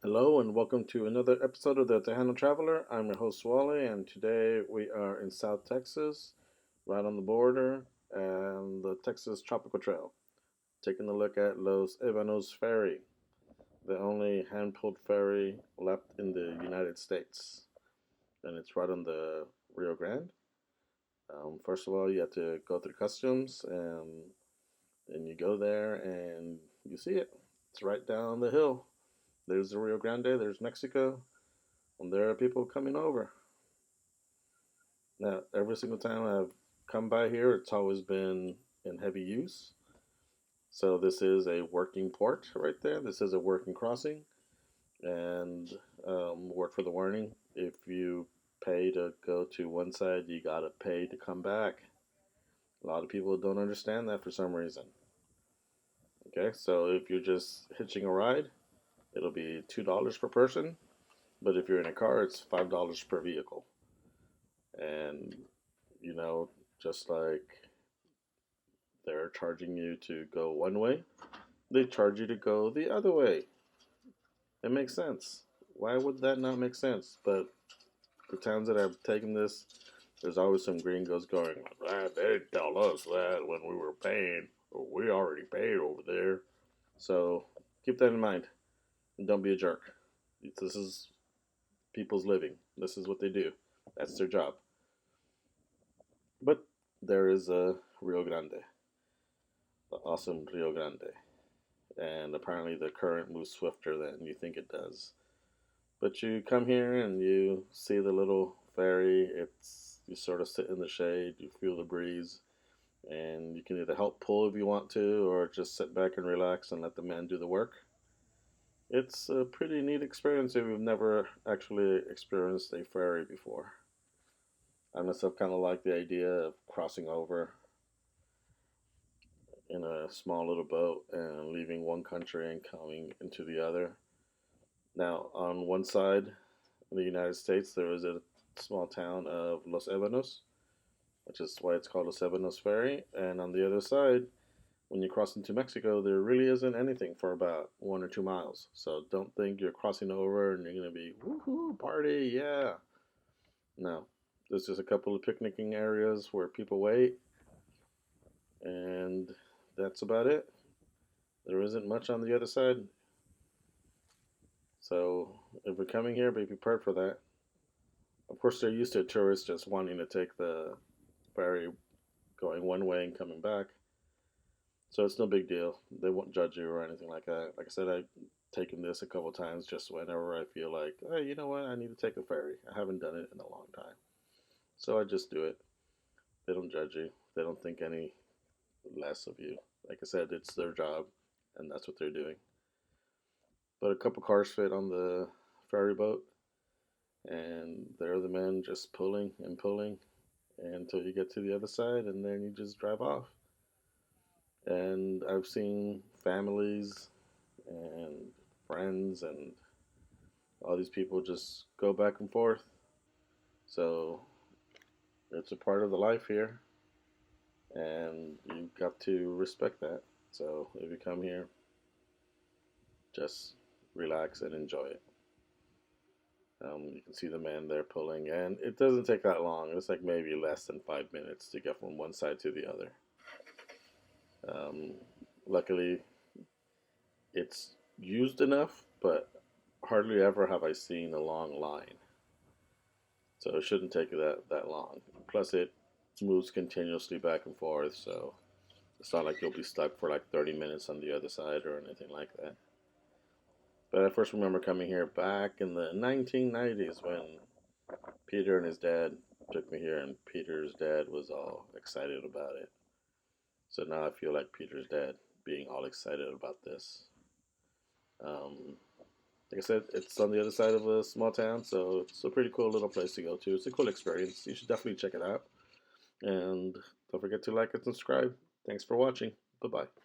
Hello and welcome to another episode of the Tejano Traveler. I'm your host Wally, and today we are in South Texas, right on the border, and the Texas Tropical Trail, taking a look at Los Ebanos Ferry, the only hand-pulled ferry left in the United States, and it's right on the Rio Grande. First of all, you have to go through customs, and then you go there and you see it. It's right down the hill. There's the Rio Grande, there's Mexico, and there are people coming over. Now, every single time I've come by here, it's always been in heavy use. So this is a working port right there. This is a working crossing. And word for the warning, if you pay to go to one side, you gotta pay to come back. A lot of people don't understand that for some reason. Okay, so if you're just hitching a ride, it'll be $2 per person. But if you're in a car, it's $5 per vehicle. And, you know, just like they're charging you to go one way, they charge you to go the other way. It makes sense. Why would that not make sense? But the towns that have taken this, there's always some gringos going, ah, they didn't tell us that when we were paying. We already paid over there. So keep that in mind. And don't be a jerk. This is people's living. This is what they do. That's their job. But there is a Rio Grande, the awesome Rio Grande. And apparently the current moves swifter than you think it does. But you come here and you see the little ferry. It's you sort of sit in the shade, you feel the breeze, and you can either help pull if you want to, or just sit back and relax and let the men do the work. It's a pretty neat experience if you've never actually experienced a ferry before. I myself kind of like the idea of crossing over in a small little boat and leaving one country and coming into the other. Now, on one side in the United States, there is a small town of Los Ebanos, which is why it's called Los Ebanos Ferry. And on the other side, when you cross into Mexico, there really isn't anything for about 1 or 2 miles. So don't think you're crossing over and you're going to be, woohoo, party, yeah. No, there's just a couple of picnicking areas where people wait, and that's about it. There isn't much on the other side. So if you're coming here, be prepared for that. Of course, they're used to tourists just wanting to take the ferry going one way and coming back. So it's no big deal. They won't judge you or anything like that. Like I said, I've taken this a couple times just whenever I feel like, hey, you know what? I need to take a ferry. I haven't done it in a long time. So I just do it. They don't judge you. They don't think any less of you. Like I said, it's their job, and that's what they're doing. But a couple cars fit on the ferry boat, and there are the men just pulling and pulling until you get to the other side, and then you just drive off. And I've seen families and friends and all these people just go back and forth. So it's a part of the life here, and you've got to respect that. So if you come here, just relax and enjoy it. You can see the man there pulling, and it doesn't take that long. It's like maybe less than 5 minutes to get from one side to the other. Um, Luckily, it's used enough, but hardly ever have I seen a long line. So it shouldn't take that long. Plus, it moves continuously back and forth, so it's not like you'll be stuck for like 30 minutes on the other side or anything like that. But I first remember coming here back in the 1990s when Peter and his dad took me here, and Peter's dad was all excited about it. So now I feel like Peter's dad being all excited about this. Um, like I said, it's on the other side of a small town, so it's a pretty cool little place to go to. It's a cool experience. You should definitely check it out. And don't forget to like and subscribe. Thanks for watching. Bye bye.